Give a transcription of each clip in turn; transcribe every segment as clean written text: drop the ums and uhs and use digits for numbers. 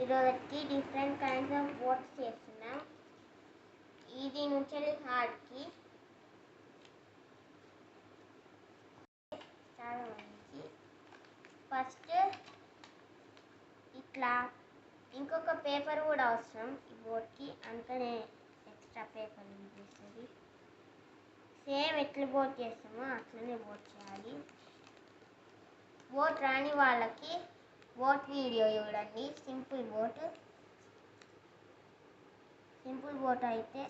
ఈరోజుకి different kinds of boats చేస్తున్నాం. ఇది నుంచి హార్డ్కి చాలా మంచి. ఫస్ట్ ఇట్లా ఇంకొక పేపర్ కూడా అవసరం ఈ బోట్కి, అందుకనే ఎక్స్ట్రా పేపర్ యూజ్ చేస్తుంది. సేమ్ ఎట్లా బోట్ చేస్తామో అట్లనే బోట్ చేయాలి. బోట్ రాని వాళ్ళకి బోట్ వీడియో చూడండి. సింపుల్ బోట్ అయితే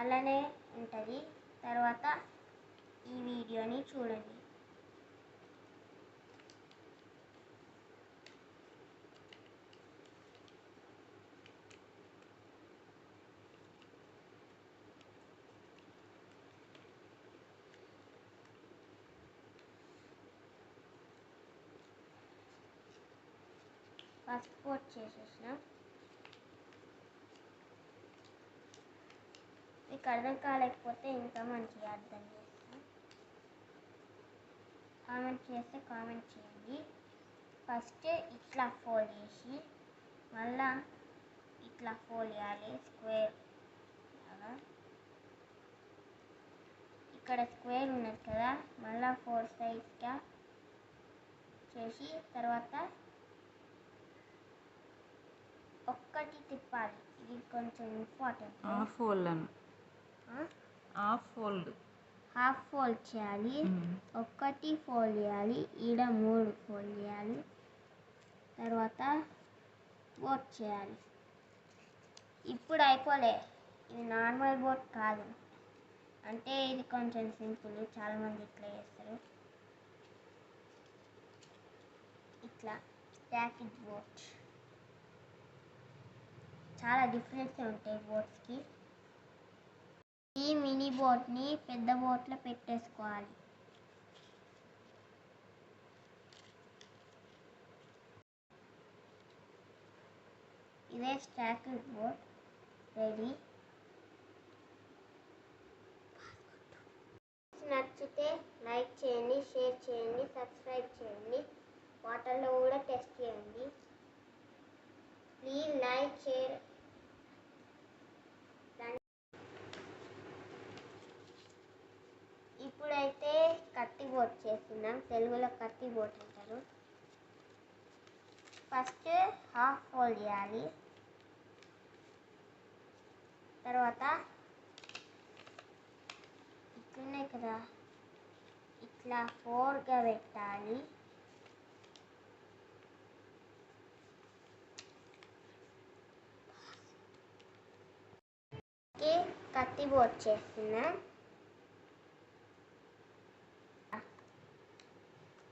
అలానే ఉంటుంది. తర్వాత ఈ వీడియోని చూడండి. ఫస్ట్ బోట్ చేసేసినాం. మీకు అర్థం కాలేకపోతే ఇంకా మంచిగా అర్థం చేస్తాం. కామెంట్ చేస్తే కామెంట్ చేయండి. ఫస్ట్ ఇట్లా ఫోల్డ్ చేసి మళ్ళా ఇట్లా ఫోల్డ్ చేయాలి స్క్వేర్ లాగా. ఇక్కడ స్క్వేర్ ఉన్నది కదా, మళ్ళా 4 సైడ్స్గా చేసి తర్వాత ఒక్కటి తిప్పాలి. ఇది కొంచెం ఇంపార్టెంట్. హాఫ్ ఫోల్డ్ చేయాలి. ఒక్కటి ఫోల్డ్ చేయాలి. ఈడ 3 ఫోల్డ్ చేయాలి. తర్వాత బోట్ చేయాలి. ఇప్పుడు అయిపోలే, ఇది నార్మల్ బోట్ కాదు. అంటే ఇది కొంచెం సింపుల్, చాలామంది ఇట్లా చేస్తారు. ఇట్లా స్టాకిడ్ బోట్ చాలా డిఫరెన్స్ ఉంటాయి బోట్స్కి. ఈ మినీ బోట్ని పెద్ద బోట్లో పెట్టేసుకోవాలి. ఇదే స్టాకిడ్ బోట్ రెడీ. నచ్చితే లైక్ చేయండి, షేర్ చేయండి, సబ్స్క్రైబ్ చేయండి. వాటర్లో కూడా టెస్ట్ చేయండి. Please like, share. ఇప్పుడైతే కత్తి బోట్ చేస్తున్నాం. తెలుగులో కత్తి బోట్ అంటారు. ఫస్ట్ హాఫ్ ఫోల్డ్ చేయాలి. తర్వాత ఇట్లున్నాయి కదా, ఇట్లా 4గా పెట్టాలి. కత్తి బోట్ చేస్తున్నాం.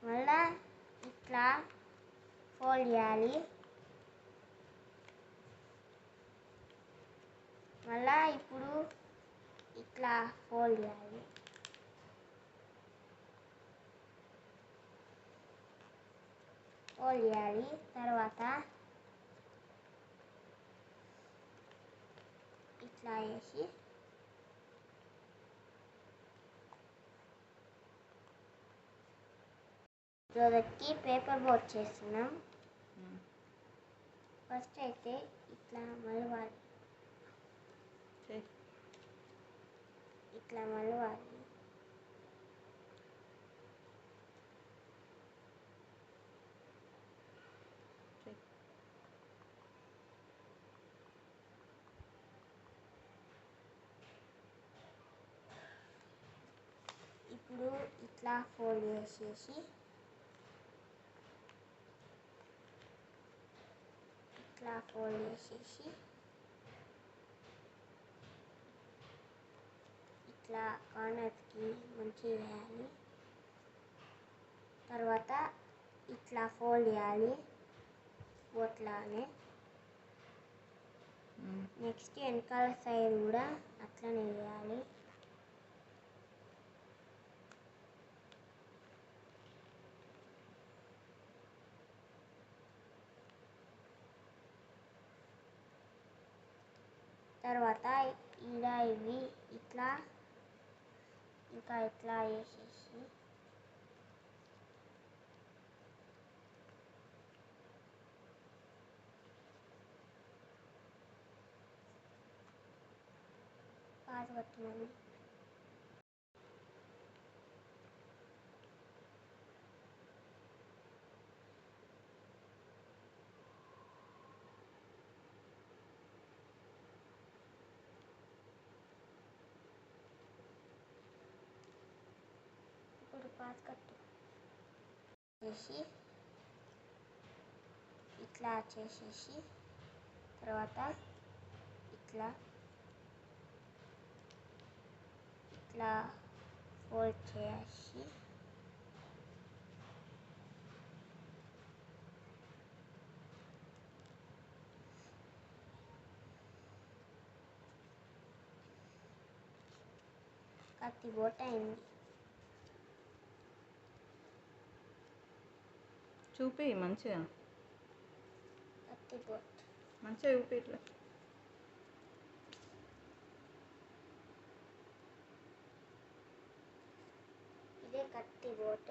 మళ్ళా ఇట్లా ఫోల్డ్ చేయాలి. మళ్ళా ఇప్పుడు ఇట్లా ఫోల్డ్ చేయాలి. తర్వాత ఇట్లా వేసి రోజుకి పేపర్ బోట్ చేస్తున్నాం. ఫస్ట్ అయితే ఇట్లా మలవాలి. ఇప్పుడు ఇట్లా ఫోల్డ్ చేసేసి ఇట్లా కార్నర్స్కి మంచిగా వేయాలి. తర్వాత ఇట్లా ఫోల్డ్ చేయాలి బోట్లానే. నెక్స్ట్ వెనకాల సైడ్ కూడా అట్లనే వేయాలి. తర్వాత ఈడ ఇవి ఇట్లా ఇంకా ఇట్లా వేసేసి పాత కట్టినాను. ఇప్పుడు పాత కట్టు చేసి ఇట్లా చేసేసి తర్వాత ఇట్లా ఇట్లా ఫోల్డ్ చేసి కత్తి బోట్ అయింది. చూపి మంచిగా కత్తి బోట్ మంచిగా చూపి ఇట్లా. ఇదే కత్తి బోట్.